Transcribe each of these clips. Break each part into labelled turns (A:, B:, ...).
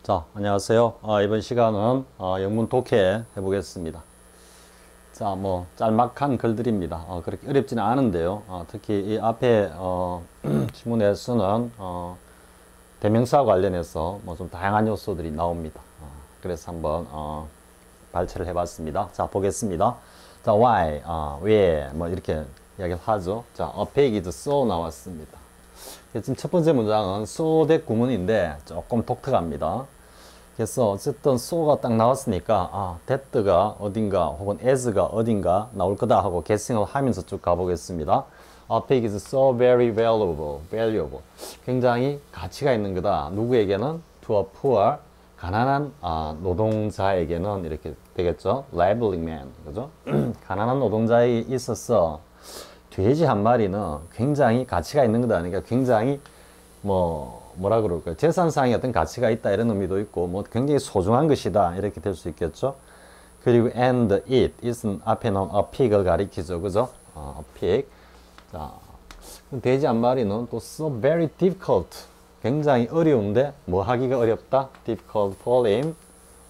A: 자, 안녕하세요. 이번 시간은 영문 독해 해보겠습니다. 자, 뭐 짤막한 글들입니다. 그렇게 어렵지는 않은데요. 특히 이 앞에 지문에서는 대명사 관련해서 뭐 좀 다양한 요소들이 나옵니다. 그래서 한번 발췌를 해봤습니다. 자, 보겠습니다. 자, why, 왜, 뭐 이렇게 이야기를 하죠. 자, a pig is so 나왔습니다. 지금 첫 번째 문장은 so 대 구문인데 조금 독특합니다. 그래서 어쨌든 so가 딱 나왔으니까 that가 어딘가 혹은 as가 어딘가 나올 거다 하고 guessing을 하면서 쭉 가보겠습니다. A pig is so very valuable. 굉장히 가치가 있는 거다. 누구에게는? To a poor, 가난한 노동자에게는 이렇게 되겠죠. Laboring man, 그죠? 가난한 노동자에 있어서 돼지 한 마리는 굉장히 가치가 있는 거다. 그러니까 굉장히 뭐라 그럴까요? 재산상의 어떤 가치가 있다 이런 의미도 있고 뭐 굉장히 소중한 것이다 이렇게 될 수 있겠죠. 그리고 and it은 앞에 나온 a pig을 가리키죠, 그죠? a pig. 자, 돼지 한 마리는 또 so very difficult, 굉장히 어려운데 뭐 하기가 어렵다. difficult for him.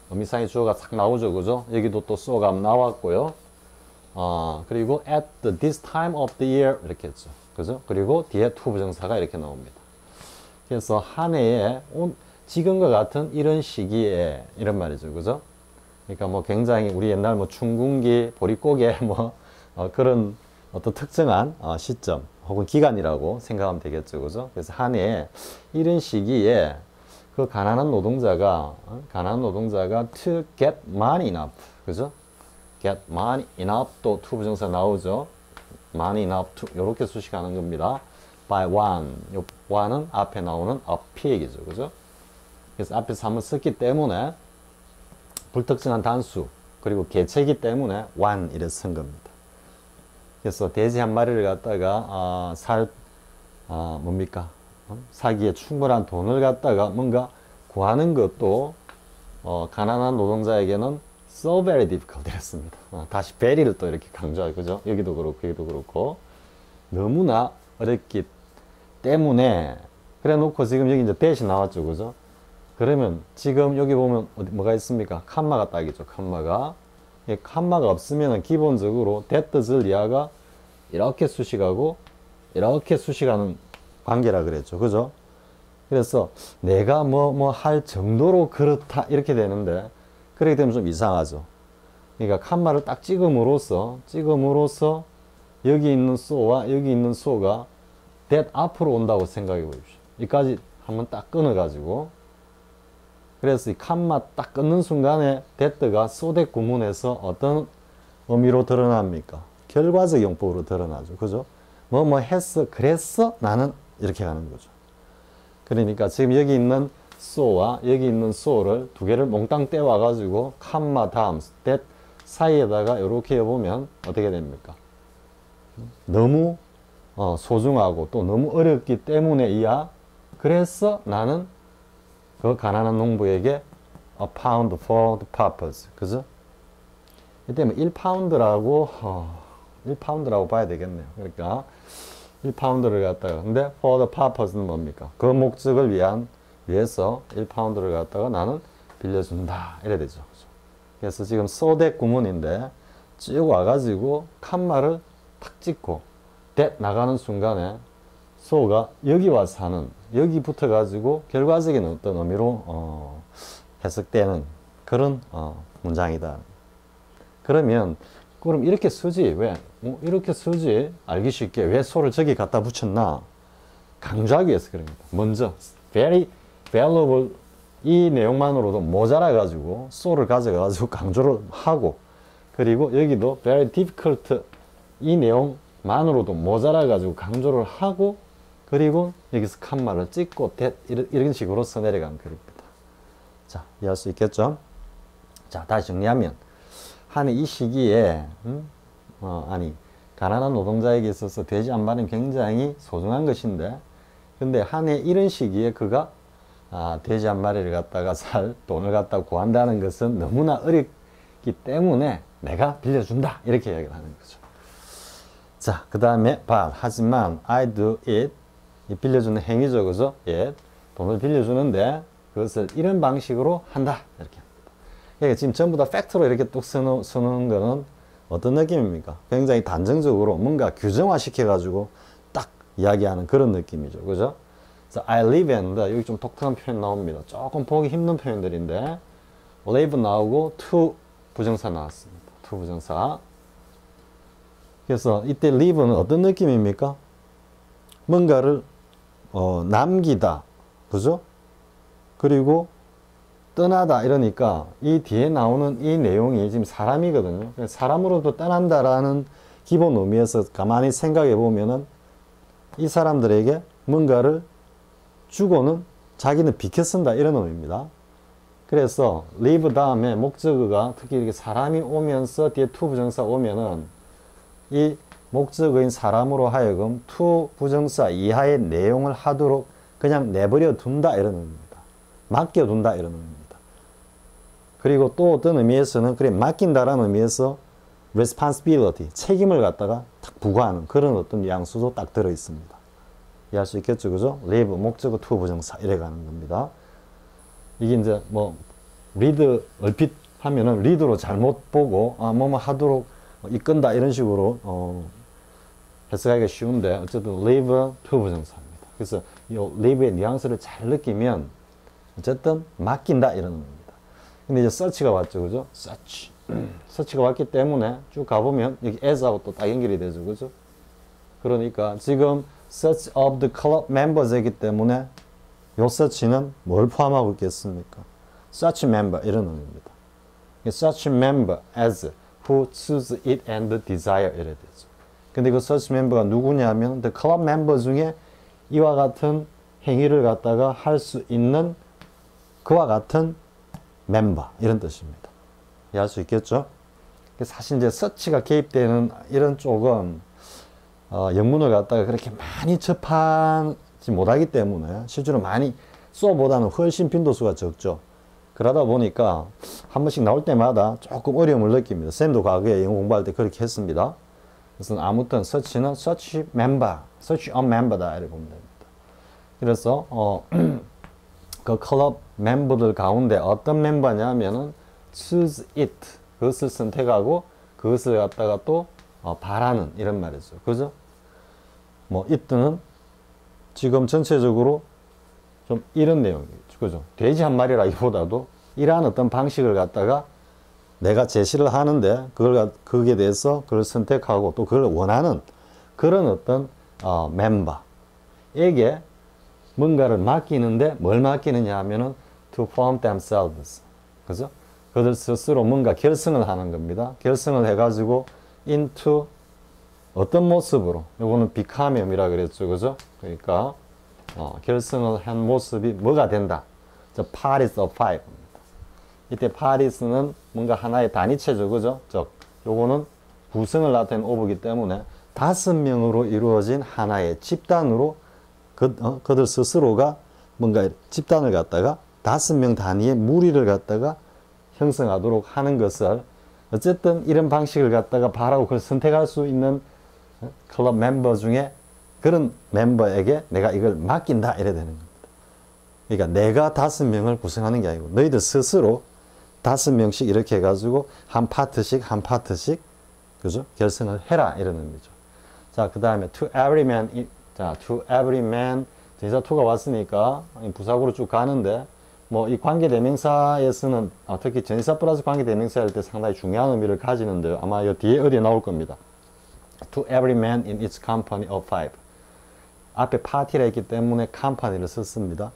A: 의미상의 주어가 싹 나오죠, 그죠? 여기도 또 so가 나왔고요. 그리고 at this time of the year 이렇게 했죠, 그죠? 그리고 뒤에 to 부정사가 이렇게 나옵니다. 그래서 한 해에 지금과 같은 이런 시기에 이런 말이죠, 그죠? 그러니까 뭐 굉장히 우리 옛날 뭐 춘궁기, 보릿고개 뭐 그런 어떤 특정한 시점 혹은 기간이라고 생각하면 되겠죠, 그죠? 그래서 한 해에 이런 시기에 그 가난한 노동자가 to get money enough, 그죠? get money enough 또 to 부정사 나오죠. money enough to 이렇게 수식하는 겁니다. by one, 요 one은 앞에 나오는 a pig이죠, 그죠? 그래서 앞에서 한번 썼기 때문에 불특정한 단수 그리고 개체이기 때문에 one 이래 쓴 겁니다. 그래서 돼지 한 마리를 갖다가 뭡니까? 사기에 충분한 돈을 갖다가 뭔가 구하는 것도 가난한 노동자에게는 so very difficult 이랬습니다. 다시 very를 또 이렇게 강조하고, 그죠? 여기도 그렇고 여기도 그렇고 너무나 어렵기 때문에 그래 놓고 지금 여기 이제 that이 나왔죠, 그죠? 그러면 지금 여기 보면 뭐가 있습니까? 칸마가 딱이죠, 칸마가. 칸마가 없으면 기본적으로 that을 이하가 이렇게 수식하고 이렇게 수식하는 관계라 그랬죠, 그죠? 그래서 내가 뭐 할 정도로 그렇다 이렇게 되는데 그렇게 되면 좀 이상하죠. 그러니까 칸마를 딱 찍음으로써 여기 있는 so와 여기 있는 so가 that 앞으로 온다고 생각해 보십시오. 여기까지 한번 딱 끊어가지고, 그래서 이 칸마 딱 끊는 순간에 that가 so that 구문에서 어떤 의미로 드러납니까? 결과적 용법으로 드러나죠, 그죠? 뭐 했어, 그랬어, 나는 이렇게 가는 거죠. 그러니까 지금 여기 있는 so와 여기 있는 so를 두 개를 몽땅 떼와 가지고 칸마 다음 that 사이에다가 이렇게 해보면 어떻게 됩니까? 너무 소중하고 또 너무 어렵기 때문에 그래서 나는 그 가난한 농부에게 a pound for the purpose, 그죠? 이때 뭐 1파운드라고 봐야 되겠네요. 그러니까 1파운드를 갖다가, 근데 for the purpose는 뭡니까? 그 목적을 위해서 1파운드를 갖다가 나는 빌려준다 이래 되죠. 그래서 지금 so that 구문인데 쭉 와가지고 칸마를 탁 찍고 that 나가는 순간에 so가 여기 와서 하는, 여기 붙어가지고 결과적인 어떤 의미로 해석되는 그런 문장이다. 그러면 이렇게 쓰지, 왜? 이렇게 쓰지, 알기 쉽게 왜 so를 저기 갖다 붙였나? 강조하기 위해서 그럽니다. 먼저 very valuable 이 내용만으로도 모자라가지고 so를 가져가가지고 강조를 하고, 그리고 여기도 very difficult 이 내용만으로도 모자라가지고 강조를 하고, 그리고 여기서 칸마를 찍고 that 이런 식으로 써내려간 글입니다. 자, 이해할 수 있겠죠? 자, 다시 정리하면 한 해 이 시기에 가난한 노동자에게 있어서 돼지 한 마리는 굉장히 소중한 것인데, 근데 한 해 이런 시기에 그가 돼지 한 마리를 갖다가 살 돈을 갖다가 구한다는 것은 너무나 어렵기 때문에 내가 빌려준다 이렇게 이야기를 하는 거죠. 자, 그 다음에 하지만 I do it, 이 빌려주는 행위죠, 그죠? 돈을 빌려주는데 그것을 이런 방식으로 한다. 이렇게. 그러니까 지금 전부 다 팩트로 이렇게 뚝 쓰는 거는 어떤 느낌입니까? 굉장히 단정적으로 뭔가 규정화 시켜가지고 딱 이야기하는 그런 느낌이죠. 그죠? 그래서 I live in, 여기 좀 독특한 표현 나옵니다. 조금 보기 힘든 표현들인데, live 나오고 to 부정사 나왔습니다. to 부정사. 그래서 이때 live는 어떤 느낌입니까? 뭔가를 남기다. 그죠? 그리고 떠나다 이러니까 이 뒤에 나오는 이 내용이 지금 사람이거든요. 사람으로부터 떠난다라는 기본 의미에서 가만히 생각해 보면은 이 사람들에게 뭔가를 주고는 자기는 비켜 쓴다 이런 의미입니다. 그래서 live 다음에 목적어가 특히 이렇게 사람이 오면서 뒤에 to 부정사 오면은 이 목적어인 사람으로 하여금 to 부정사 이하의 내용을 하도록 그냥 내버려 둔다 이런 의미입니다. 맡겨둔다 이런 의미입니다. 그리고 또 어떤 의미에서는 그래 맡긴다라는 의미에서 responsibility 책임을 갖다가 딱 부과하는 그런 어떤 양수도 딱 들어 있습니다. 이해할 수 있겠죠, 그죠? live 목적어 to 부정사 이래 가는 겁니다. 이게 이제 뭐 read 얼핏 하면은 read로 잘못 보고 뭐뭐 하도록 이끈다 이런 식으로 해석하기가 쉬운데 어쨌든 live to 부정사입니다. 그래서 이 live의 뉘앙스를 잘 느끼면 어쨌든 맡긴다 이런 의미입니다. 근데 이제 search가 왔죠, 그죠? search. search가 왔기 때문에 쭉 가보면 여기 as하고 또 딱 연결이 되죠, 그죠? 그러니까 지금 search of the club members이기 때문에 요 search는 뭘 포함하고 있겠습니까? search member 이런 의미입니다. search member as who choose it and desire 이래 되죠. 근데 그 search member가 누구냐면 the club member 중에 이와 같은 행위를 갖다가 할 수 있는 그와 같은 멤버 이런 뜻입니다. 이해할 수 있겠죠? 사실 이제 search가 개입되는 이런 쪽은 영문을 갖다가 그렇게 많이 접하지 못하기 때문에 실제로 많이 수어보다는 훨씬 빈도수가 적죠. 그러다 보니까 한 번씩 나올 때마다 조금 어려움을 느낍니다. 쌤도 과거에 영어 공부할 때 그렇게 했습니다. 그래서 아무튼 search는 search member, search a member다 이렇게 보면 됩니다. 그래서 그 클럽 멤버들 가운데 어떤 멤버냐면은 choose it 그것을 선택하고 그것을 갖다가 또 바라는 이런 말이죠. 그죠? 뭐 it는 지금 전체적으로 좀 이런 내용이죠. 그죠? 돼지 한 마리라기보다도 이러한 어떤 방식을 갖다가 내가 제시를 하는데 거기에 대해서 그걸 선택하고 또 그걸 원하는 그런 어떤 멤버에게 뭔가를 맡기는데 뭘 맡기느냐 하면은 to form themselves. 그죠? 그들 스스로 뭔가 결성을 하는 겁니다. 결성을 해가지고 into 어떤 모습으로 요거는 become이라 그랬죠. 그죠? 그러니까 결성을 한 모습이 뭐가 된다. 저 parties of five. 이때 parties는 뭔가 하나의 단위체죠. 그죠? 요거는 구성을 나타낸 오브이기 때문에 5명으로 이루어진 하나의 집단으로 그들 스스로가 뭔가 집단을 갖다가 5명 단위의 무리를 갖다가 형성하도록 하는 것을 어쨌든 이런 방식을 갖다가 바라고 그걸 선택할 수 있는 클럽 멤버 중에 그런 멤버에게 내가 이걸 맡긴다 이래 되는 겁니다. 그러니까 내가 5명을 구성하는 게 아니고 너희들 스스로 5명씩 이렇게 해가지고 한 파트씩 그죠? 결성을 해라 이런 의미죠. 자, 그 다음에 to every man 자, to every man 전치사 to가 왔으니까 부사구로 쭉 가는데 뭐 이 관계대명사에서는 특히 전치사 플러스 관계대명사 할 때 상당히 중요한 의미를 가지는데요. 아마 이 뒤에 어디에 나올 겁니다. To every man in its company of five. 앞에 파티라 했기 때문에 company를 썼습니다.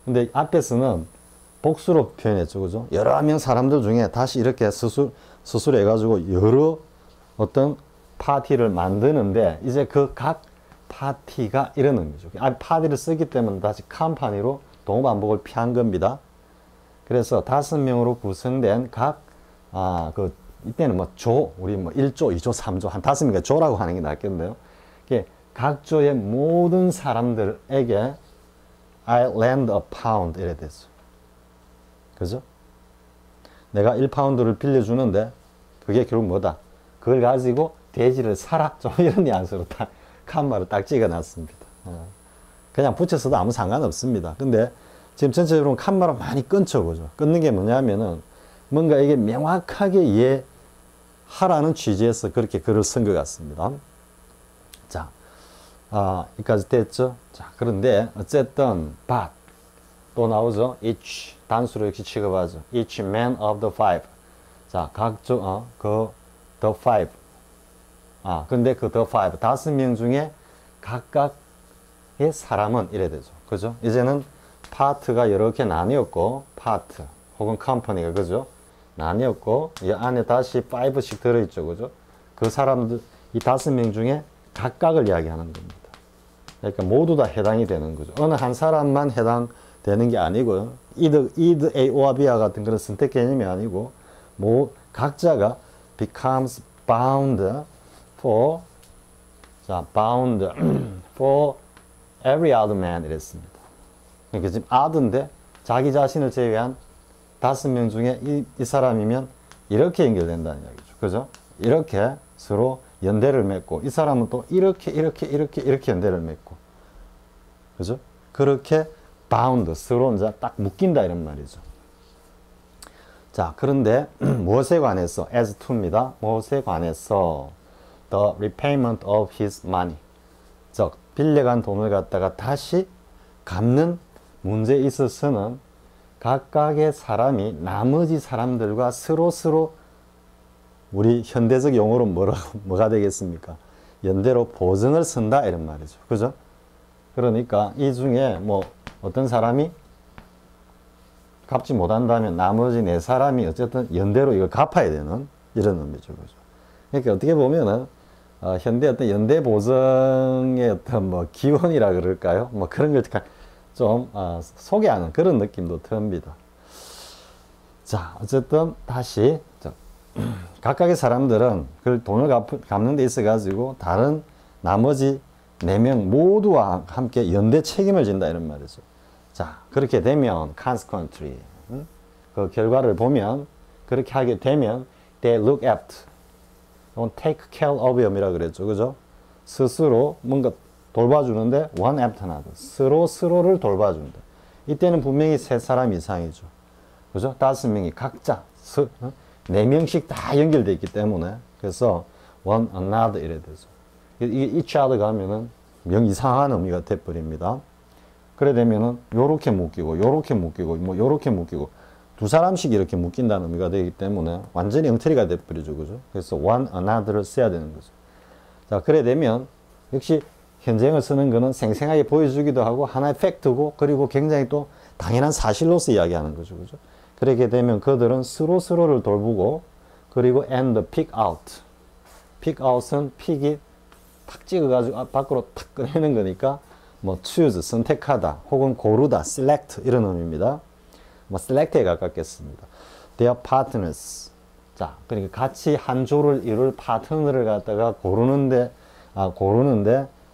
A: 근데 앞에서는 복수로 표현했죠. 그죠? 여러 명 사람들 중에 다시 이렇게 수술 해가지고 여러 어떤 파티를 만드는데 이제 그 각 파티가 이런 의미죠. 파티를 쓰기 때문에 다시 컴퍼니로 동호 반복을 피한 겁니다. 그래서 5명으로 구성된 이때는 뭐 우리 뭐 1조, 2조, 3조, 한 5명의 조라고 하는 게 낫겠는데요. 각 조의 모든 사람들에게 I lend a pound 이래 됐어. 그죠? 내가 1파운드를 빌려주는데 그게 결국 뭐다? 그걸 가지고 돼지를 사라. 좀 이런 뉘앙스로 칸마를 딱 찍어 놨습니다. 그냥 붙였어도 아무 상관없습니다. 근데 지금 전체적으로 칸마로 많이 끊죠, 그죠? 끊는 게 뭐냐면은 뭔가 이게 명확하게 이해하라는 취지에서 그렇게 글을 쓴 것 같습니다. 자, 여기까지 됐죠? 자, 그런데 어쨌든 but 또 나오죠? each 단수로 역시 취급하죠. each man of the five. 자, 각종 the five. 근데 그 the five 5명 중에 각각의 사람은 이래 되죠. 그죠? 이제는 파트가 이렇게 나뉘었고 파트 혹은 컴퍼니가 그죠? 나뉘었고 이 안에 다시 5씩 들어있죠. 그죠? 그 사람들 이 5명 중에 각각을 이야기하는 겁니다. 그러니까 모두 다 해당이 되는 거죠. 어느 한 사람만 해당되는 게 아니고요. either A or B와 같은 그런 선택 개념이 아니고 각자가 becomes bound for for every other man 이랬습니다. 그러니까 지금 other인데 자기 자신을 제외한 5명 중에 이 사람이면 이렇게 연결된다는 이야기죠. 그죠? 이렇게 서로 연대를 맺고 이 사람은 또 이렇게 연대를 맺고 그죠? 그렇게 bound 서로 이제 딱 묶인다 이런 말이죠. 자, 그런데 무엇에 관해서 as to입니다. 무엇에 관해서 the repayment of his money 즉 빌려간 돈을 갖다가 다시 갚는 문제에 있어서는 각각의 사람이 나머지 사람들과 서로 우리 현대적 용어로 뭐가 되겠습니까? 연대로 보증을 쓴다 이런 말이죠. 그죠? 그러니까 이 중에 뭐 어떤 사람이 갚지 못한다면 나머지 4사람이 어쨌든 연대로 이걸 갚아야 되는 이런 의미죠. 그죠? 그러니까 어떻게 보면은 현대 어떤 연대 보증의 어떤 뭐 기원이라 그럴까요? 뭐 그런 걸 좀 소개하는 그런 느낌도 듭니다. 자, 어쨌든 다시 각각의 사람들은 그 돈을 갚는 데 있어 가지고 다른 나머지 4명 모두와 함께 연대 책임을 진다 이런 말이죠. 자, 그렇게 되면 consequently 그 결과를 보면 그렇게 하게 되면 they look after take care of you이라 그랬죠. 그죠? 스스로 뭔가 돌봐주는데 one after another 서로를 돌봐준다. 이때는 분명히 3사람 이상이죠. 그죠? 5명이 각자 4명씩 다 연결되어 있기 때문에 그래서 one another 이래 되죠. 이게 each other 가면은 명 이상한 의미가 돼버립니다. 그래 되면은 요렇게 묶이고 요렇게 묶이고 뭐 요렇게 묶이고 2사람씩 이렇게 묶인다는 의미가 되기 때문에 완전히 엉터리가 돼버리죠. 그죠? 그래서 one another를 써야 되는 거죠. 자, 그래 되면 역시 현재형을 쓰는 거는 생생하게 보여주기도 하고 하나의 팩트고 그리고 굉장히 또 당연한 사실로서 이야기하는 거죠. 그죠? 그렇게 되면 그들은 서로를 돌보고 그리고 and pick out. pick out은 픽이 탁 찍어가지고 밖으로 탁 꺼내는 거니까 뭐 choose, 선택하다 혹은 고르다, select 이런 의미입니다. 뭐 select에 가깝겠습니다. Their partners. 자, 그러니까 같이 한 조를 이룰 파트너를 갖다가 고르는데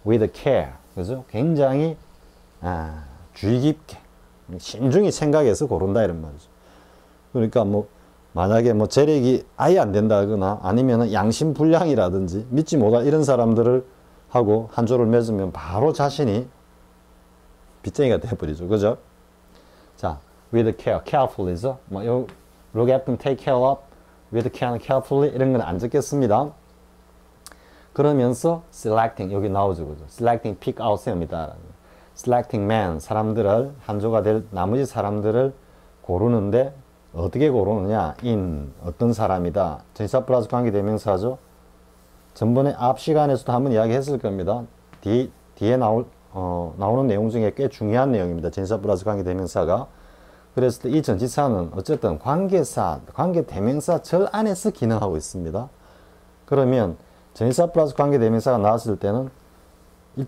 A: with care. 그죠? 굉장히 주의 깊게 신중히 생각해서 고른다 이런 말이죠. 그러니까 뭐 만약에 뭐 재력이 아예 안 된다거나 아니면은 양심불량이라든지 믿지 못할 이런 사람들을 하고 한 조를 맺으면 바로 자신이 빚쟁이가 돼버리죠. 그죠? 자, with care, carefully죠. 뭐 look at them, take care of, with care, carefully 이런 건 안 적겠습니다. 그러면서 selecting 여기 나오죠. 그죠? selecting pick out입니다. selecting man 사람들을 한 조가 될 나머지 사람들을 고르는데 어떻게 고르느냐? in 어떤 사람이다. 전치사 플러스 관계 대명사죠. 전번에 앞 시간에서도 한번 이야기했을 겁니다. 뒤에 나오는 내용 중에 꽤 중요한 내용입니다. 전치사 플러스 관계 대명사가. 그랬을 때 이 전치사는 어쨌든 관계사, 관계 대명사 절 안에서 기능하고 있습니다. 그러면 전치사 플러스 관계 대명사가 나왔을 때는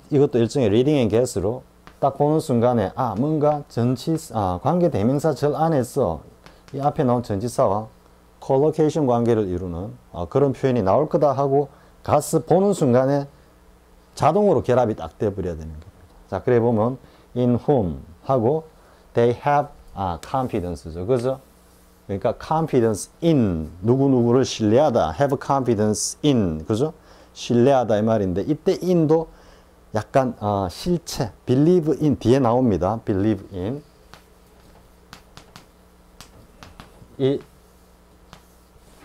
A: 이것도 일종의 리딩 앤 게스로 딱 보는 순간에 뭔가 관계 대명사 절 안에서 이 앞에 나온 전치사와 콜로케이션 관계를 이루는 그런 표현이 나올 거다 하고 가서 보는 순간에 자동으로 결합이 딱 돼버려야 되는 겁니다. 자, 그래 보면 in whom 하고 they have confidence죠. 그죠? 그러니까 confidence in 누구누구를 신뢰하다. have confidence in 그죠? 신뢰하다 이 말인데 이때 in도 약간 실체 believe in 뒤에 나옵니다. believe in 이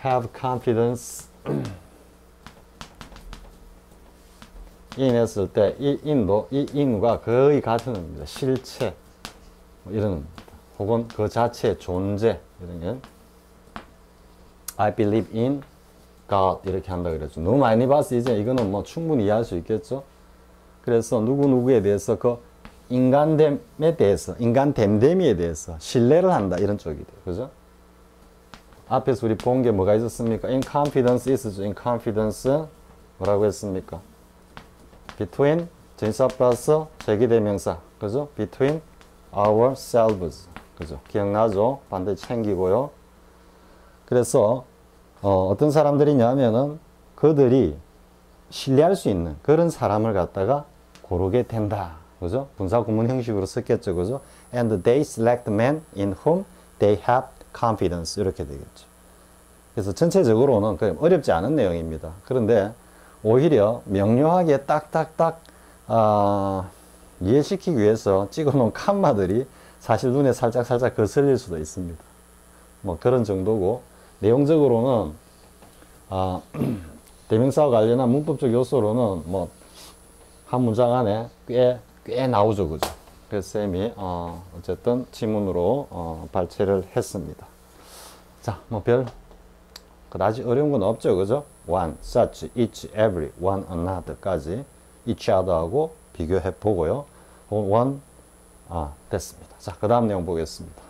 A: have confidence in 했을 때 이 in과 거의 같은 의미입니다. 실체 뭐 이런 의미입니다. 혹은 그 자체의 존재 이런 게 I believe in God 이렇게 한다 그랬죠. 너무 많이 봐서 이제 이거는 뭐 충분히 이해할 수 있겠죠. 그래서 누구누구에 대해서 그 인간됨에 대해서 인간됨됨이에 대해서 신뢰를 한다 이런 쪽이 돼요. 그죠? 앞에서 우리 본 게 뭐가 있었습니까? In confidence 있었죠. In confidence 뭐라고 했습니까? Between 전치사 플러스 제기대명사 그죠? Between ourselves 그죠? 기억나죠? 반대 챙기고요. 그래서 어떤 사람들이냐면은 그들이 신뢰할 수 있는 그런 사람을 갖다가 고르게 된다. 그죠? 분사 구문 형식으로 썼겠죠. 그죠? And they select men in whom they have confidence. 이렇게 되겠죠. 그래서 전체적으로는 그냥 어렵지 않은 내용입니다. 그런데 오히려 명료하게 딱딱딱 이해시키기 위해서 찍어놓은 칸마들이 사실 눈에 살짝 거슬릴 수도 있습니다. 뭐 그런 정도고 내용적으로는 대명사와 관련한 문법적 요소로는 뭐 한 문장 안에 꽤 나오죠, 그죠? 그래서 쌤이 어쨌든 지문으로 발췌를 했습니다. 자, 뭐 그다지 어려운 건 없죠, 그죠? one, such, each, every, one another까지 each other하고 비교해 보고요. one 됐습니다. 자, 그 다음 내용 보겠습니다.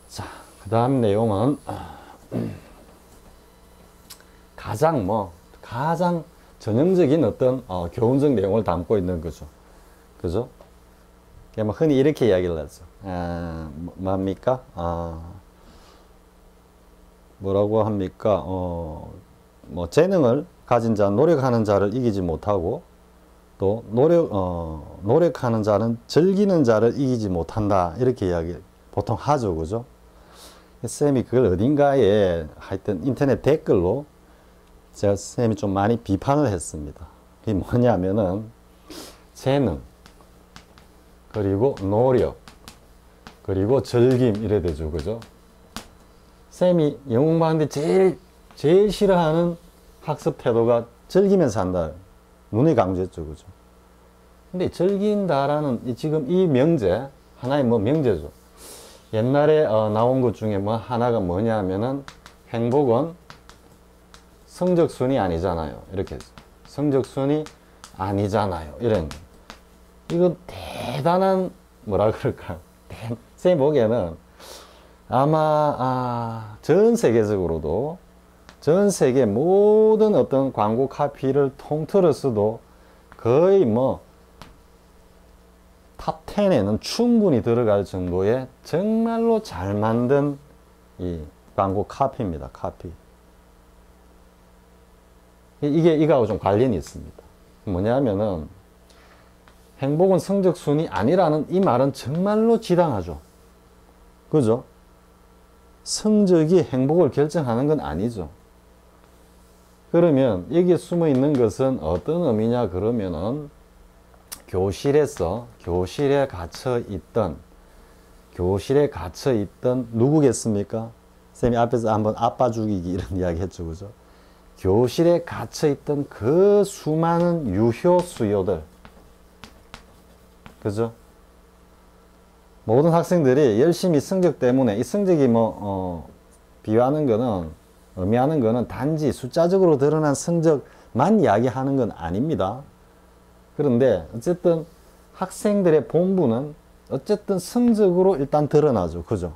A: 자, 그 다음 내용은 가장 전형적인 어떤 교훈적 내용을 담고 있는 거죠. 그죠? 뭐 흔히 이렇게 이야기를 하죠. 뭡니까? 뭐라고 합니까? 뭐 재능을 가진 자, 노력하는 자를 이기지 못하고 또 노력하는 자는 즐기는 자를 이기지 못한다. 이렇게 이야기 보통 하죠. 그죠? 쌤이 그걸 어딘가에 하여튼 인터넷 댓글로 제가 쌤이 좀 많이 비판을 했습니다. 그게 뭐냐면은 재능 그리고 노력 그리고 즐김 이래 되죠. 그죠? 쌤이 영웅반인데 제일 싫어하는 학습 태도가 즐기면서 한다. 눈에 강조했죠. 그죠? 근데 즐긴다라는 지금 이 명제 하나의 뭐 명제죠. 옛날에 나온 것 중에 뭐 하나가 뭐냐면은 행복은 성적순이 아니잖아요. 이렇게 해서 성적순이 아니잖아요. 이런 이거 대단한 뭐라 그럴까요? 쌤 보기에는 아마 전 세계적으로도 전 세계 모든 어떤 광고 카피를 통틀어서도 거의 뭐 탑 10에는 충분히 들어갈 정도의 정말로 잘 만든 이 광고 카피입니다. 카피. 이거하고 좀 관련이 있습니다. 뭐냐면은 행복은 성적순이 아니라는 이 말은 정말로 지당하죠. 그죠? 성적이 행복을 결정하는 건 아니죠. 그러면 여기에 숨어 있는 것은 어떤 의미냐 그러면은 교실에 갇혀 있던 누구겠습니까? 쌤이 앞에서 한번 아빠 죽이기 이런 이야기 했죠. 그죠? 교실에 갇혀 있던 그 수많은 유효 수요들. 그죠? 모든 학생들이 열심히 성적 때문에 이 성적이 의미하는 거는 단지 숫자적으로 드러난 성적만 이야기하는 건 아닙니다. 그런데 어쨌든 학생들의 본분은 어쨌든 성적으로 일단 드러나죠. 그죠?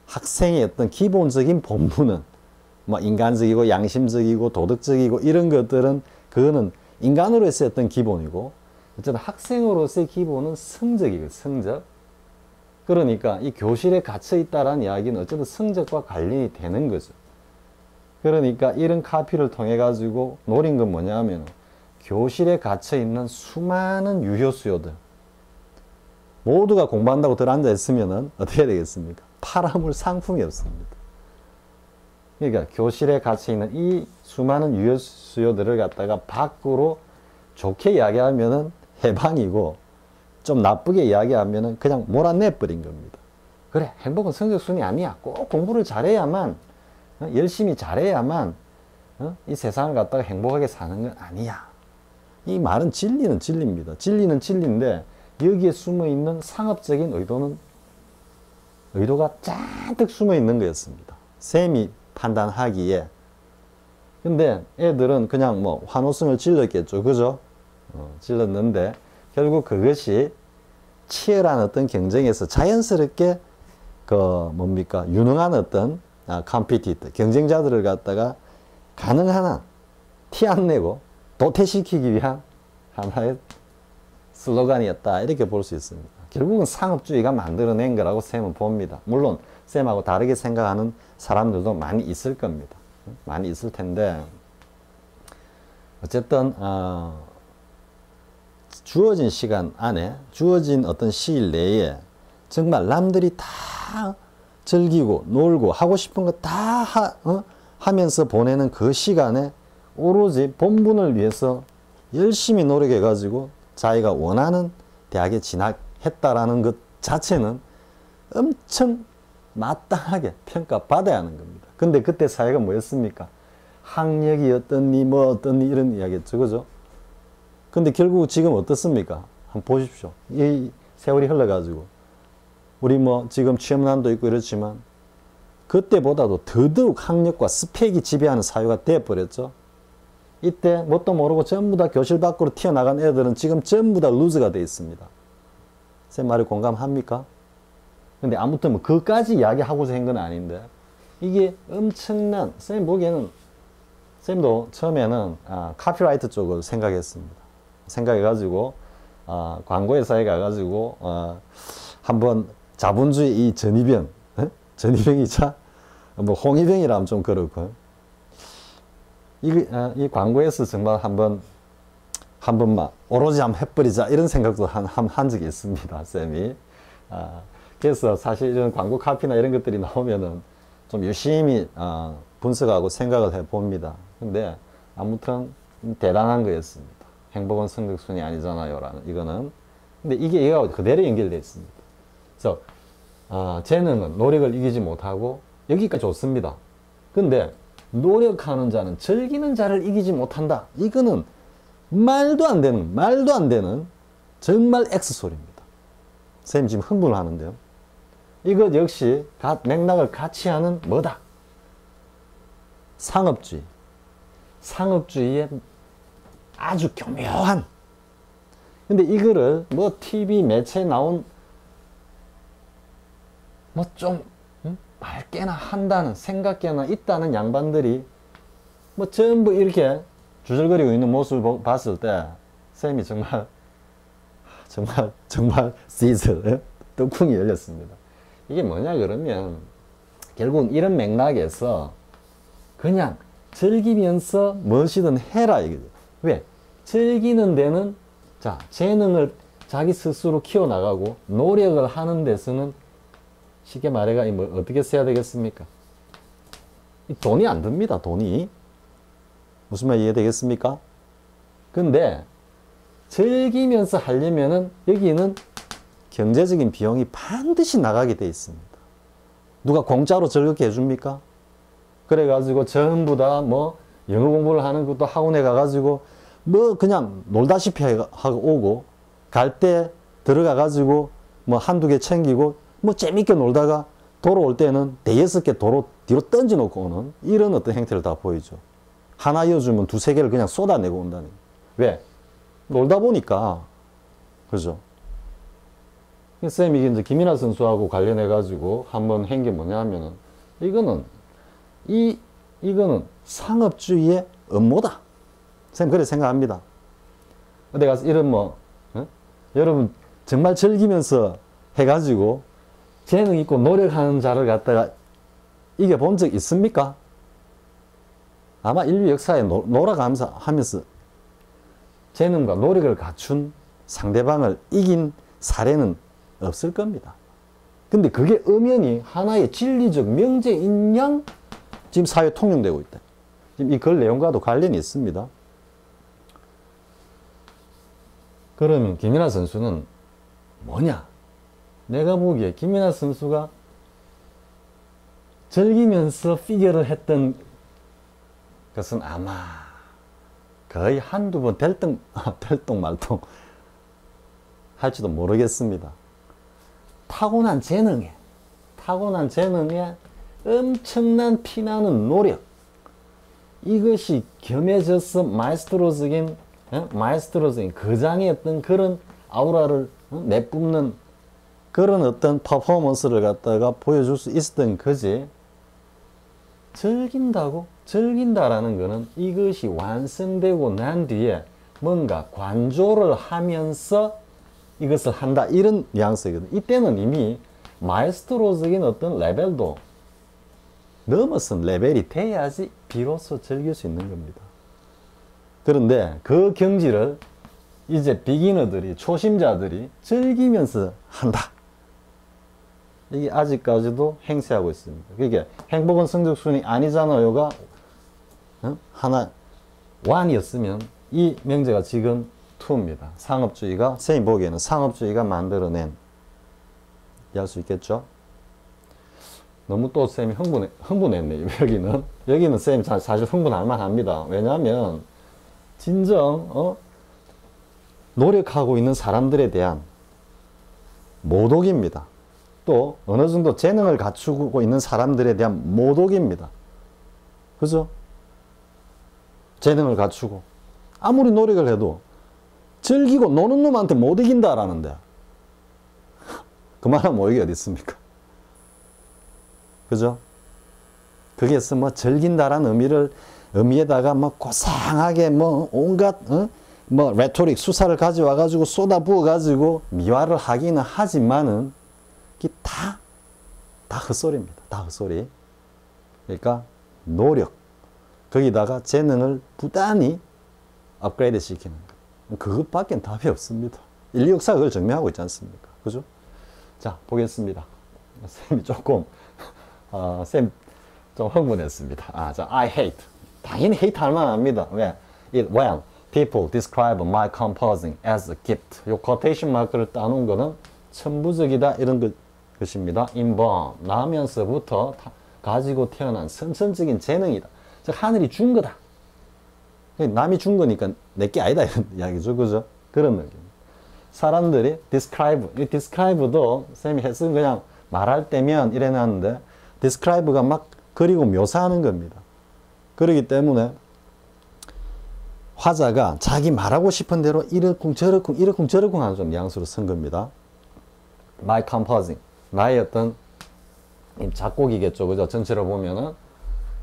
A: 학생의 어떤 기본적인 본분은 뭐 인간적이고 양심적이고 도덕적이고 이런 것들은 그거는 인간으로서의 어떤 기본이고 어쨌든 학생으로서의 기본은 성적이고 성적. 그러니까 이 교실에 갇혀 있다라는 이야기는 어쨌든 성적과 관련이 되는 거죠. 그러니까 이런 카피를 통해 가지고 노린 건 뭐냐면 교실에 갇혀 있는 수많은 유효 수요들 모두가 공부한다고 들어앉아 있으면은 어떻게 되겠습니까? 팔아볼 상품이 없습니다. 그러니까 교실에 갇혀 있는 이 수많은 유효 수요들을 갖다가 밖으로 좋게 이야기하면은 해방이고 좀 나쁘게 이야기하면은 그냥 몰아내버린 겁니다. 그래, 행복은 성적순이 아니야. 꼭 공부를 잘해야만, 열심히 잘해야만 이 세상을 갖다가 행복하게 사는 건 아니야. 이 말은 진리는 진리입니다. 진리는 진리인데 여기에 숨어있는 상업적인 의도가 잔뜩 숨어있는 거였습니다. 쌤이 판단하기에. 근데 애들은 그냥 뭐 환호성을 질렀겠죠. 그죠? 질렀는데 결국 그것이 치열한 어떤 경쟁에서 자연스럽게 유능한 어떤 컴피티터, 경쟁자들을 갖다가 가능한 한 티 안 내고 도태시키기 위한 하나의 슬로건이었다. 이렇게 볼 수 있습니다. 결국은 상업주의가 만들어낸 거라고 쌤은 봅니다. 물론 쌤하고 다르게 생각하는 사람들도 많이 있을 겁니다. 많이 있을 텐데 어쨌든 주어진 시간 안에 주어진 어떤 시일 내에 정말 남들이 다 즐기고 놀고 하고 싶은 거 다 하면서 보내는 그 시간에 오로지 본분을 위해서 열심히 노력해 가지고 자기가 원하는 대학에 진학했다라는 것 자체는 엄청 마땅하게 평가받아야 하는 겁니다. 근데 그때 사회가 뭐였습니까? 학력이 어떻니 뭐 어떻니 이런 이야기였죠. 그죠? 근데 결국 지금 어떻습니까? 한번 보십시오. 이 세월이 흘러가지고 우리 뭐 지금 취업난도 있고 이렇지만 그때보다도 더더욱 학력과 스펙이 지배하는 사회가 되어버렸죠. 이때 뭣도 모르고 전부 다 교실 밖으로 튀어나간 애들은 지금 전부 다 루즈가 되어 있습니다. 쌤 말에 공감합니까? 근데 아무튼 뭐 그까지 이야기하고자 한 건 아닌데 이게 엄청난, 쌤 보기에는 쌤도 처음에는 카피라이트 쪽을 생각했습니다. 생각해가지고 광고회사에 가가지고 한번 자본주의 이 전이병, 전이병이자 뭐 홍위병이라 하면 좀 그렇고 이 광고에서 정말 한번 막 오로지 한번 해버리자 이런 생각도 한 적이 있습니다. 쌤이. 그래서 사실 이런 광고 카피나 이런 것들이 나오면은 좀 열심히 분석하고 생각을 해봅니다. 근데 아무튼 대단한 거였습니다. 행복은 성적순이 아니잖아요 라는 이거는. 근데 이게 이거하고 그대로 연결되어 있습니다. 그래서 재능은 노력을 이기지 못하고 여기까지 좋습니다. 근데 노력하는 자는 즐기는 자를 이기지 못한다. 이거는 말도 안 되는 정말 X소리입니다. 선생님 지금 흥분을 하는데요. 이것 역시 맥락을 같이 하는 뭐다? 상업주의. 상업주의의 아주 교묘한. 근데 이거를 뭐 TV 매체에 나온 뭐 좀 맑게나 한다는 생각게나 있다는 양반들이 뭐 전부 이렇게 주절거리고 있는 모습을 봤을 때 쌤이 정말 시즈 뚜껑이 열렸습니다. 이게 뭐냐 그러면 결국은 이런 맥락에서 그냥 즐기면서 무엇이든 해라 이거죠. 왜? 즐기는 데는 자 재능을 자기 스스로 키워나가고 노력을 하는 데서는 쉽게 말해가 뭐 어떻게 써야 되겠습니까? 돈이 안 듭니다. 돈이. 무슨 말 이해되겠습니까? 근데 즐기면서 하려면은 여기는 경제적인 비용이 반드시 나가게 돼 있습니다. 누가 공짜로 즐겁게 해줍니까? 그래가지고 전부 다 뭐 영어 공부를 하는 것도 학원에 가가지고 뭐 그냥 놀다시피 하고 오고 갈 때 들어가가지고 뭐 한두 개 챙기고 뭐 재밌게 놀다가 돌아올 때는 대여섯 개 도로 뒤로 던져놓고 오는 이런 어떤 행태를 다 보이죠. 하나 이어주면 두세 개를 그냥 쏟아내고 온다는. 왜? 놀다 보니까. 그죠? 쌤이 이제 김연아 선수하고 관련해가지고 한번 한 게 뭐냐면은 이거는 상업주의의 음모다. 쌤 그렇게 생각합니다. 어디 가서 이런 여러분 정말 즐기면서 해가지고 재능 있고 노력하는 자를 갖다가 이겨본 적 있습니까? 아마 인류 역사에 놀아가면서 하면서 재능과 노력을 갖춘 상대방을 이긴 사례는 없을 겁니다. 근데 그게 엄연히 하나의 진리적 명제인 양 지금 사회에 통용되고 있다. 지금 이 글 내용과도 관련이 있습니다. 그러면 김연아 선수는 뭐냐? 내가 보기에 김연아 선수가 즐기면서 피겨를 했던 것은 아마 거의 한두 번 될똥말똥 할지도 모르겠습니다. 타고난 재능에 엄청난 피나는 노력, 이것이 겸해져서 마에스트로적인 거장의 어떤 그런 아우라를 내뿜는 그런 어떤 퍼포먼스를 갖다가 보여줄 수 있었던 거지. 즐긴다라는 거는 이것이 완성되고 난 뒤에 뭔가 관조를 하면서 이것을 한다, 이런 뉘앙스거든. 이때는 이미 마에스트로적인 어떤 레벨도 넘어선 레벨이 돼야지 비로소 즐길 수 있는 겁니다. 그런데 그 경지를 이제 비기너들이, 초심자들이 즐기면서 한다, 이게 아직까지도 행세하고 있습니다. 그게 행복은 성적순이 아니잖아요가 하나 1이었으면 이 명제가 지금 2입니다. 상업주의가, 쌤이 보기에는 상업주의가 만들어낸, 이해할 수 있겠죠? 너무 또 쌤이 흥분했네요. 여기는 쌤이 사실 흥분할 만합니다. 왜냐하면 진정 노력하고 있는 사람들에 대한 모독입니다. 또 어느 정도 재능을 갖추고 있는 사람들에 대한 모독입니다. 그죠? 재능을 갖추고 아무리 노력을 해도 즐기고 노는 놈한테 못 이긴다라는데 그만한 모욕이 어디 있습니까? 그죠? 거기에서 뭐 즐긴다라는 의미에다가 뭐 고상하게 뭐 온갖 뭐 레토릭 수사를 가져와 가지고 쏟아 부어 가지고 미화를 하기는 하지만은 이게 다 헛소리입니다. 다 헛소리. 그러니까 노력, 거기다가 재능을 부단히 업그레이드 시키는 것, 그것밖에 답이 없습니다. 인류 역사가 그걸 증명하고 있지 않습니까? 그죠? 자, 보겠습니다. 쌤이 조금 쌤 좀 흥분했습니다. 자, I hate. 당연히 hate 할 만합니다. 왜? When people describe my composing as a gift. 요 quotation 마크를 따놓은 거는 천부적이다, 이런 것입니다. inborn, 나면서부터 가지고 태어난 선천적인 재능이다. 즉 하늘이 준 거다. 남이 준 거니까 내게 아니다, 이런 이야기죠. 그죠? 그런 느낌. 사람들이 describe, 이 describe도 쌤이 했으면 그냥 말할 때면 이래 놨는데 describe가 막 그리고 묘사하는 겁니다. 그렇기 때문에 화자가 자기 말하고 싶은 대로 이러쿵 저러쿵 하는 좀 뉘앙스로 쓴 겁니다. My composing, 나의 어떤 작곡이겠죠. 그죠? 전체로 보면은.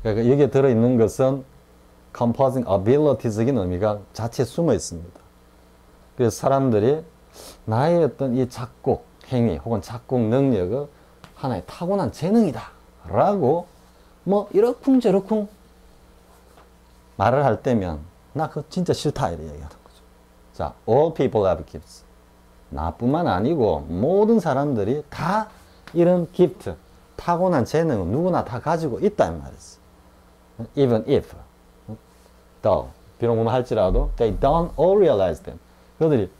A: 그러니까 여기에 들어있는 것은 composing ability적인 의미가 자체에 숨어 있습니다. 그래서 사람들이 나의 어떤 이 작곡 행위 혹은 작곡 능력은 하나의 타고난 재능이다 라고 뭐 이러쿵 저러쿵 말을 할 때면 나 그거 진짜 싫다, 이렇게 얘기하는 거죠. 자, all people have gifts. 나뿐만 아니고 모든 사람들이 다 이런 gift, 타고난 재능은 누구나 다 가지고 있다는 말이지. Even if, though, 비록 뭐뭐 할지라도 they don't all realize them. 그들이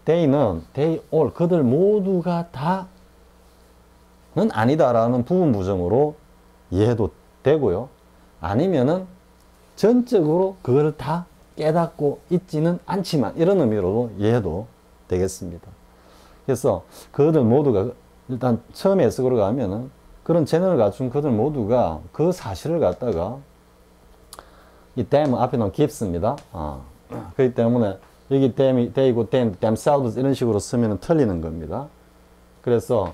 A: they all, 그들 모두가 다는 아니다라는 부분 부정으로 이해도 되고요. 아니면은 전적으로 그걸 다 깨닫고 있지는 않지만, 이런 의미로도 이해도 되겠습니다. 그래서 그들 모두가 일단 처음에 해석으로 가면은 그런 재능을 갖춘 그들 모두가 그 사실을 갖다가 이 them 앞에 놓은 gifts입니다. 그렇기 때문에 여기 they이고 themselves 이런 식으로 쓰면 틀리는 겁니다. 그래서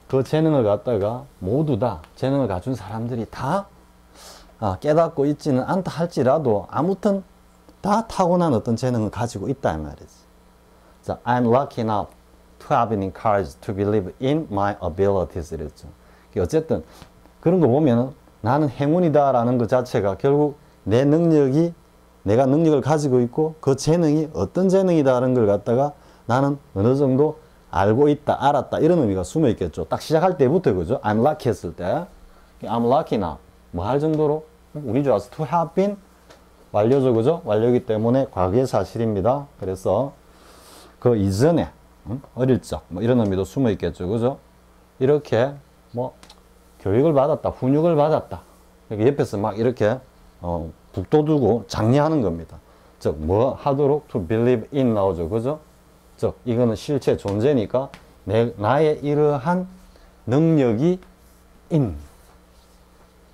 A: 그 재능을 갖다가 모두 다 재능을 갖춘 사람들이 다 깨닫고 있지는 않다 할지라도 아무튼 다 타고난 어떤 재능을 가지고 있다, 이 말이지. 자, I'm lucky enough to have been encouraged to believe in my abilities 이랬죠. 어쨌든 그런 거 보면은 나는 행운이다라는 것 자체가 결국 내 능력이, 내가 능력을 가지고 있고 그 재능이 어떤 재능이다라는 걸 갖다가 나는 어느 정도 알고 있다, 알았다, 이런 의미가 숨어 있겠죠. 딱 시작할 때부터, 그죠? I'm lucky 했을 때 I'm lucky now 뭐 할 정도로 운이 좋아서 to have been 완료죠, 그죠? 완료이기 때문에 과거의 사실입니다. 그래서 그 이전에 어릴 적 뭐 이런 의미도 숨어 있겠죠, 그죠? 이렇게 뭐 교육을 받았다, 훈육을 받았다. 그러니까 옆에서 막 이렇게 북돋우고 장려하는 겁니다. 즉, 뭐 하도록 to believe in 나오죠. 그죠? 즉, 이거는 실체 존재니까 나의 이러한 능력이 in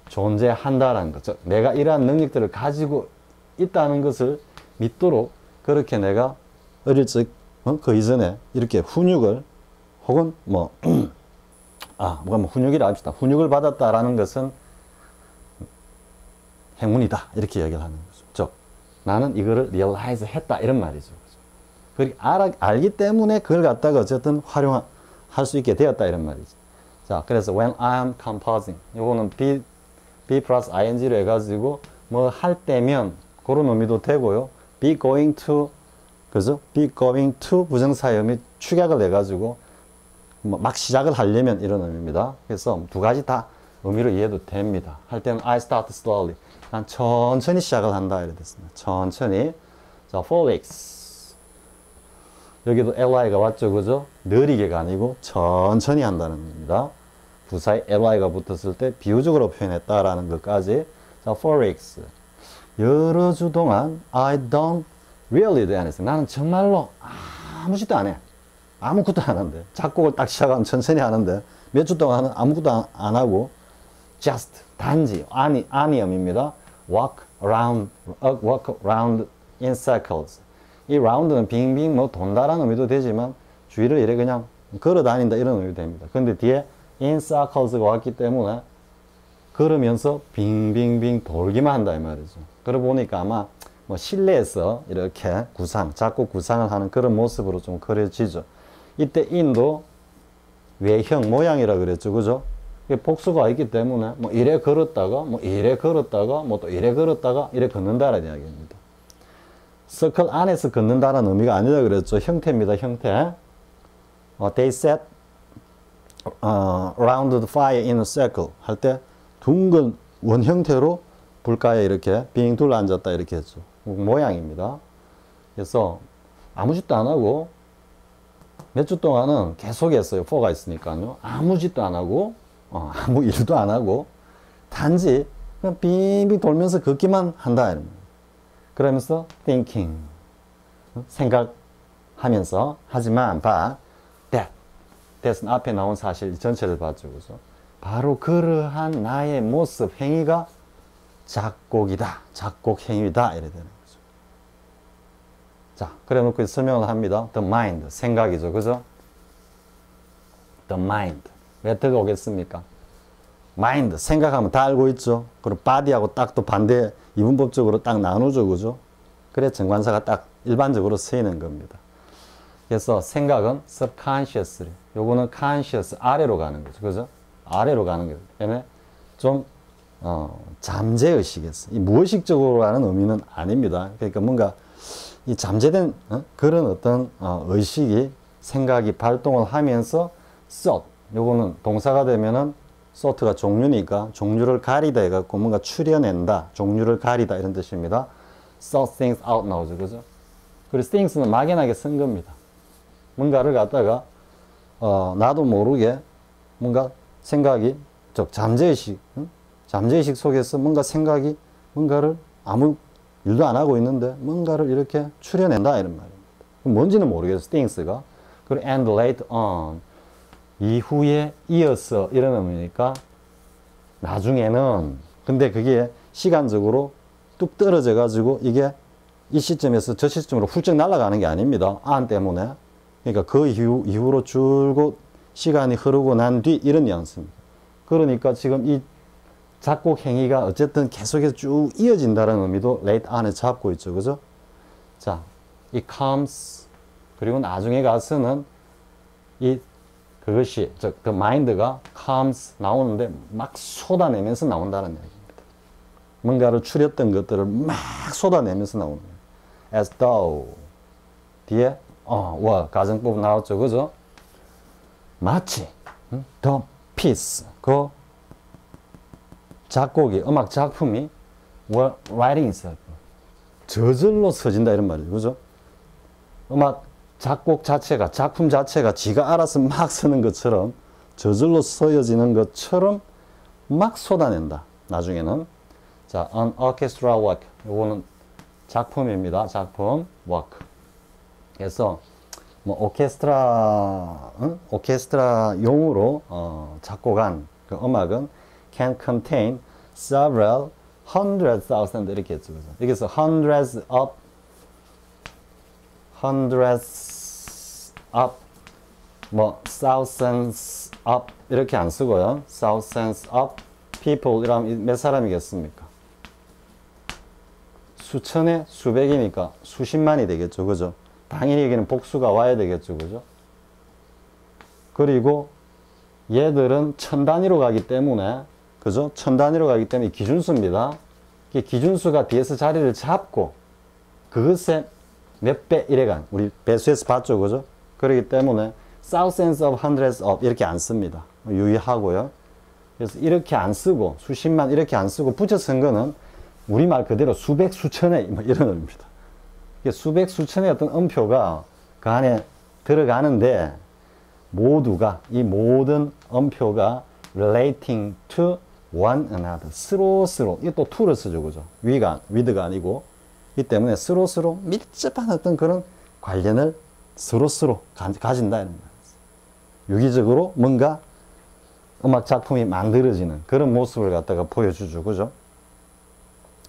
A: 존재한다라는 것. 즉, 내가 이러한 능력들을 가지고 있다는 것을 믿도록 그렇게 내가 어릴 적 그 이전에 이렇게 훈육을 혹은 뭐 훈육이라 합시다. 훈육을 받았다라는 것은 행운이다. 이렇게 얘기를 하는 거죠. 즉, 나는 이거를 realize 했다. 이런 말이죠. 그렇게 알기 때문에 그걸 갖다가 어쨌든 활용할 수 있게 되었다. 이런 말이죠. 자, 그래서 when I am composing. 요거는 be 플러스 ing로 해가지고 뭐 할 때면 그런 의미도 되고요. be going to 그죠? be going to 부정사의 의미 축약을 해가지고 막 시작을 하려면 이런 의미입니다. 그래서 두 가지 다 의미로 이해도 됩니다. 할 때는 I start slowly. 난 천천히 시작을 한다. 이렇게 됐습니다. 천천히. 자, for weeks. 여기도 ly가 왔죠. 그죠? 느리게가 아니고 천천히 한다는 의미입니다. 부사에 ly가 붙었을 때 비유적으로 표현했다라는 것까지. 자, for weeks. 여러 주 동안 I don't really do anything. 나는 정말로 아무 짓도 안 해. 아무것도 안 하는데. 작곡을 딱 시작하면 천천히 하는데 몇 주 동안은 아무것도 안 하고 just 단지 아니엄입니다. walk around in circles. 이 round는 빙빙 뭐 돈다라는 의미도 되지만 주위를 이래 그냥 걸어 다닌다 이런 의미도 됩니다. 근데 뒤에 in circles가 왔기 때문에 걸으면서 빙빙빙 돌기만 한다 이 말이죠. 그러고 보니까 아마 뭐 실내에서 이렇게 작곡 구상을 하는 그런 모습으로 좀 그려지죠. 이때 인도 외형 모양이라 그랬죠. 그죠? 복수가 있기 때문에 뭐 이래 걸었다가 뭐 이래 걸었다가 뭐 또 이래 걸었다가 이래 걷는다라는 이야기입니다. 서클 안에서 걷는다라는 의미가 아니라 그랬죠. 형태입니다. 형태. They sat around the fire in a circle 할 때 둥근 원 형태로 불가에 이렇게 빙 둘러앉았다 이렇게 했죠. 모양입니다. 그래서 아무 짓도 안 하고 몇 주 동안은 계속 했어요. for가 있으니까요. 아무 짓도 안 하고 아무 일도 안 하고 단지 그냥 빙빙 돌면서 걷기만 한다. 그러면서 thinking 생각하면서 하지만 that은 앞에 나온 사실 전체를 봤죠. 그죠? 바로 그러한 나의 모습 행위가 작곡이다. 작곡 행위다. 이래 되는 거죠. 자, 그래 놓고 설명을 합니다. The mind, 생각이죠. 그죠? The mind. 왜 더가 오겠습니까? mind, 생각하면 다 알고 있죠. 그리고 body하고 딱 또 반대 이분법적으로 딱 나누죠. 그죠? 그래 정관사가 딱 일반적으로 쓰이는 겁니다. 그래서 생각은 subconsciously. 요거는 conscious 아래로 가는 거죠. 그죠? 아래로 가는 거죠. 왜냐면 좀 잠재의식에서 이 무의식적으로 하는 의미는 아닙니다. 그러니까 뭔가 이 잠재된 그런 어떤 의식이 생각이 발동을 하면서 thought 요거는 동사가 되면은 thought가 종류니까 종류를 가리다 해갖고 뭔가 추려낸다 종류를 가리다 이런 뜻입니다. thought things out 나오죠. 그죠? 그리고 things는 막연하게 쓴 겁니다. 뭔가를 갖다가 나도 모르게 뭔가 생각이 즉 잠재의식 잠재의식 속에서 뭔가 생각이 뭔가를 아무 일도 안 하고 있는데 뭔가를 이렇게 추려낸다 이런 말입니다. 뭔지는 모르겠어. things가. 그리고 and later on 이후에 이어서 이런 의미니까 나중에는 근데 그게 시간적으로 뚝 떨어져 가지고 이게 이 시점에서 저 시점으로 훌쩍 날아가는 게 아닙니다. 안 때문에. 그러니까 그 이후로 줄곧 시간이 흐르고 난 뒤 이런 뉘앙스입니다. 그러니까 지금 이 작곡 행위가 어쨌든 계속해서 쭉 이어진다는 의미도 late on에 잡고 있죠. 그죠? 자, it comes 그리고 나중에 가서는 그것이 즉 the mind가 comes 나오는데 막 쏟아내면서 나온다는 얘기입니다. 뭔가를 추렸던 것들을 막 쏟아내면서 나오는 거예요. as though 뒤에 가정법 나왔죠. 그죠? 마치 the piece 그 작곡이 음악 작품이 were writing itself 저절로 써진다 이런 말이에요. 그죠? 음악 작곡 자체가 작품 자체가 지가 알아서 막 쓰는 것처럼 저절로 써여지는 것처럼 막 쏟아낸다. 나중에는. 자, an orchestra work. 요거는 작품입니다. 작품, work. 그래서, 뭐, 오케스트라 용으로, 작곡한 그 음악은 can contain several hundred thousand 이렇게 했죠. 그죠? 여기서 hundreds of, 뭐, thousands of 이렇게 안 쓰고요. thousands of people 이라면 몇 사람이겠습니까? 수천에 수백이니까 수십만이 되겠죠. 그죠? 당연히 여기는 복수가 와야 되겠죠. 그죠? 그리고 얘들은 천 단위로 가기 때문에, 그죠? 천 단위로 가기 때문에 기준수입니다. 기준수가 뒤에서 자리를 잡고 그것에 몇 배 이래간 우리 배수에서 봤죠. 그죠? 그렇기 때문에 thousands of, hundreds of 이렇게 안 씁니다. 유의하고요. 그래서 이렇게 안 쓰고 수십만 이렇게 안 쓰고 붙여 쓴 거는 우리말 그대로 수백 수천의 뭐 이런 의미입니다. 수백 수천의 어떤 음표가 그 안에 들어가는데 모두가 이 모든 음표가 relating to one another 서로 이게 또 to를 쓰죠. 그죠? with가 아니고 이 때문에 서로 밀접한 어떤 그런 관련을 서로 가진다 이런 거예요. 유기적으로 뭔가 음악 작품이 만들어지는 그런 모습을 갖다가 보여주죠. 그죠?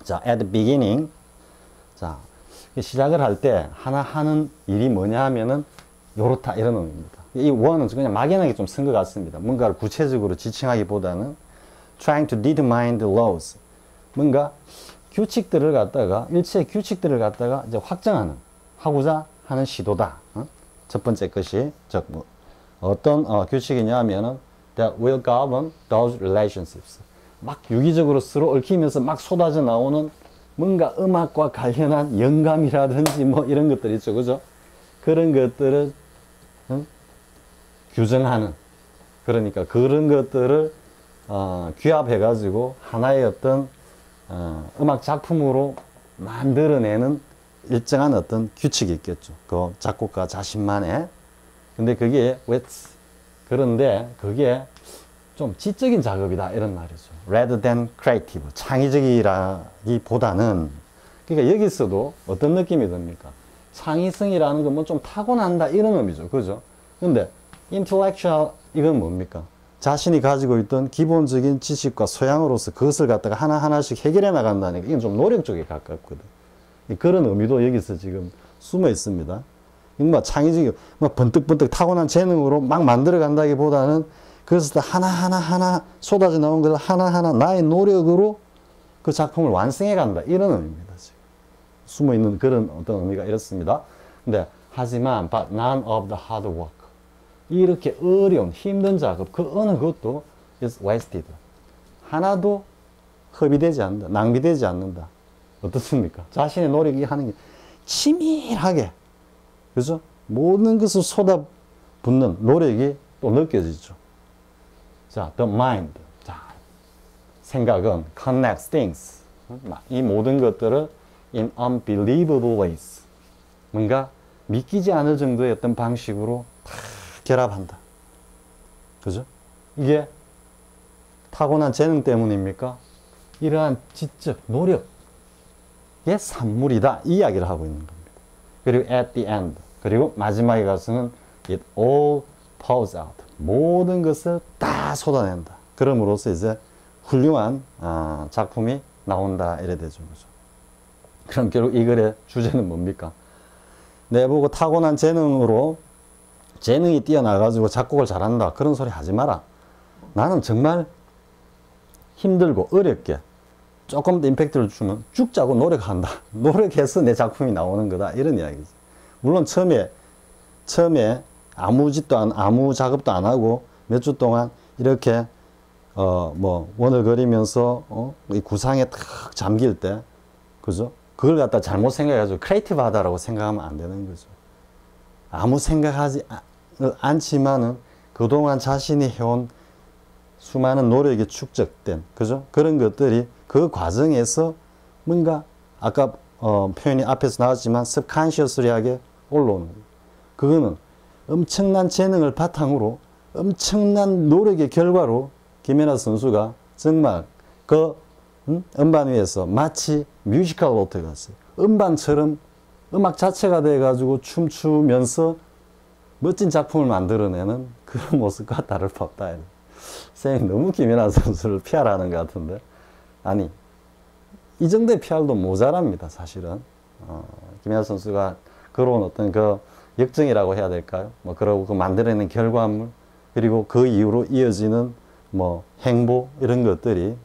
A: 자, at the beginning. 자, 시작을 할 때 하나 하는 일이 뭐냐 하면은 요렇다 이런 의미입니다. 이 원은 그냥 막연하게 좀 쓴 것 같습니다. 뭔가를 구체적으로 지칭하기보다는 trying to determine the laws. 뭔가 규칙들을 갖다가 일체의 규칙들을 갖다가 이제 하고자 하는 시도다. 첫 번째 것이 뭐 어떤 규칙이냐 하면은 that will govern those relationships. 막 유기적으로 서로 얽히면서 막 쏟아져 나오는 뭔가 음악과 관련한 영감이라든지 뭐 이런 것들 있죠. 그죠? 그런 것들을 규정하는, 그러니까 그런 것들을 규합해 가지고 하나의 어떤 음악 작품으로 만들어내는 일정한 어떤 규칙이 있겠죠. 그 작곡가 자신만의. 근데 그게 그런데 그게 좀 지적인 작업이다 이런 말이죠. rather than creative. 창의적이라기보다는, 그러니까 여기서도 어떤 느낌이 듭니까? 창의성이라는 건 뭐 좀 타고난다 이런 의미죠. 그죠? 근데 intellectual 이건 뭡니까? 자신이 가지고 있던 기본적인 지식과 소양으로서 그것을 갖다가 하나하나씩 해결해 나간다니까 이건 좀 노력 쪽에 가깝거든. 그런 의미도 여기서 지금 숨어 있습니다. 뭐 창의적이 뭐 번뜩번뜩 타고난 재능으로 막 만들어 간다기보다는 그래서 하나 쏟아져 나온 걸 하나하나 나의 노력으로 그 작품을 완성해 간다 이런 의미입니다. 지금 숨어 있는 그런 어떤 의미가 이렇습니다. 근데 하지만 but none of the hard work, 이렇게 어려운 힘든 작업 그 어느 것도 is wasted, 하나도 허비되지 않는다, 낭비되지 않는다. 어떻습니까? 자신의 노력이 하는 게 치밀하게, 그죠? 모든 것을 쏟아붓는 노력이 또 느껴지죠. 자, the mind. 자, 생각은 connects things. 이 모든 것들을 in unbelievable ways. 뭔가 믿기지 않을 정도의 어떤 방식으로 다 결합한다. 그죠? 이게 타고난 재능 때문입니까? 이러한 지적, 노력의 산물이다. 이 이야기를 하고 있는 겁니다. 그리고 at the end. 그리고 마지막에 가서는 it all pours out. 모든 것을 다 쏟아낸다. 그럼으로써 이제 훌륭한 작품이 나온다. 이래 되죠. 그럼 결국 이 글의 주제는 뭡니까? 내보고 타고난 재능으로 재능이 뛰어나가지고 작곡을 잘한다. 그런 소리 하지 마라. 나는 정말 힘들고 어렵게 조금 더 임팩트를 주면 죽자고 노력한다. 노력해서 내 작품이 나오는 거다. 이런 이야기죠. 물론 처음에 아무 작업도 안 하고 몇 주 동안 이렇게 뭐 원을 그리면서 이 구상에 탁 잠길 때, 그죠? 그걸 갖다 잘못 생각해가지고 크리에이티브 하다라고 생각하면 안 되는 거죠. 아무 생각하지 않지만은 그동안 자신이 해온 수많은 노력이 축적된, 그죠? 그런 것들이 그 과정에서 뭔가 아까 표현이 앞에서 나왔지만 subconsciously하게 올라오는 거예요. 그거는 엄청난 재능을 바탕으로 엄청난 노력의 결과로 김연아 선수가 정말 그 음반 위에서 마치 뮤지컬 노트 같이 음반처럼 음악 자체가 돼가지고 춤추면서 멋진 작품을 만들어내는 그런 모습과 다를 바 없다. 쌤이 너무 김연아 선수를 PR하는 것 같은데, 아니 이 정도의 PR도 모자랍니다. 사실은 김연아 선수가 그런 어떤 그 역정이라고 해야 될까요? 뭐 그러고 그 만들어낸 결과물, 그리고 그 이후로 이어지는 뭐 행보, 이런 것들이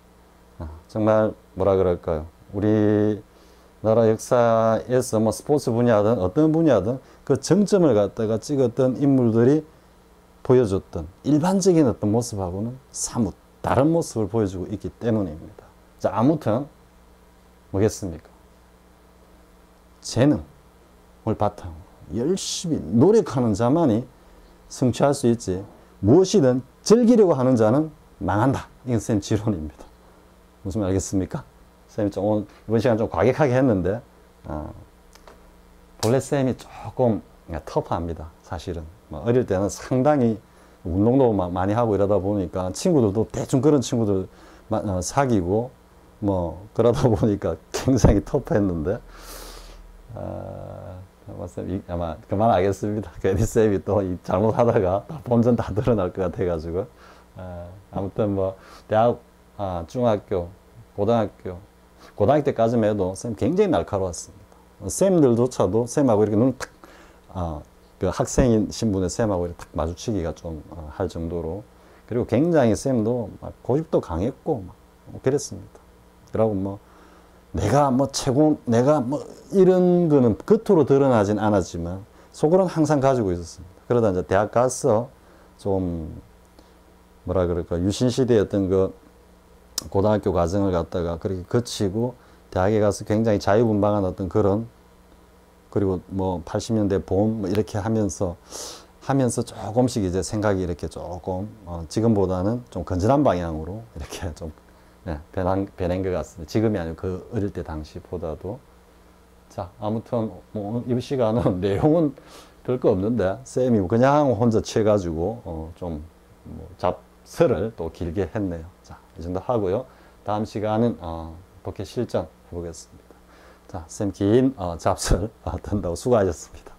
A: 정말 뭐라 그럴까요? 우리나라 역사에서 뭐 스포츠 분야든 어떤 분야든 그 정점을 갖다가 찍었던 인물들이 보여줬던 일반적인 어떤 모습하고는 사뭇 다른 모습을 보여주고 있기 때문입니다. 자, 아무튼 뭐겠습니까? 재능을 바탕으로 열심히 노력하는 자만이 성취할 수 있지, 무엇이든 즐기려고 하는 자는 망한다. 이건 쌤 지론입니다. 무슨 말 알겠습니까? 쌤이 좀 오늘 이번 시간 좀 과격하게 했는데, 본래 쌤이 조금 터프합니다. 사실은 어릴 때는 상당히 운동도 많이 하고 이러다 보니까 친구들도 대충 그런 친구들 사귀고 뭐 그러다 보니까 굉장히 터프했는데, 아마 그만하겠습니다. 괜히 쌤이 또 잘못하다가 본전 다 드러날 것 같아가지고. 아무튼 뭐 대학, 중학교, 고등학교 때까지만 해도 쌤 굉장히 날카로웠습니다. 쌤들조차도 쌤하고 이렇게 눈을 탁, 그 학생인 신분의 쌤하고 이렇게 탁 마주치기가 좀 할 정도로, 그리고 굉장히 쌤도 막 고집도 강했고 막 그랬습니다. 그러고 뭐 내가 뭐 최고, 내가 뭐 이런 거는 겉으로 드러나진 않았지만 속으로는 항상 가지고 있었습니다. 그러다 이제 대학 가서 좀 뭐라 그럴까, 유신시대의 어떤 그 고등학교 과정을 갖다가 그렇게 거치고 대학에 가서 굉장히 자유분방한 어떤 그런, 그리고 뭐 80년대 봄 뭐 이렇게 하면서 조금씩 이제 생각이 이렇게 조금 지금보다는 좀 건전한 방향으로 이렇게 좀 변한 것 같습니다. 지금이 아니고 그 어릴 때 당시보다도. 자, 아무튼 뭐 이 시간은 내용은 별거 없는데 쌤이 그냥 혼자 채가지고 좀 뭐 잡설을 또 길게 했네요. 자, 이 정도 하고요. 다음 시간은 독해 실전 해보겠습니다. 자, 쌤 긴 잡설 듣는다고 수고하셨습니다.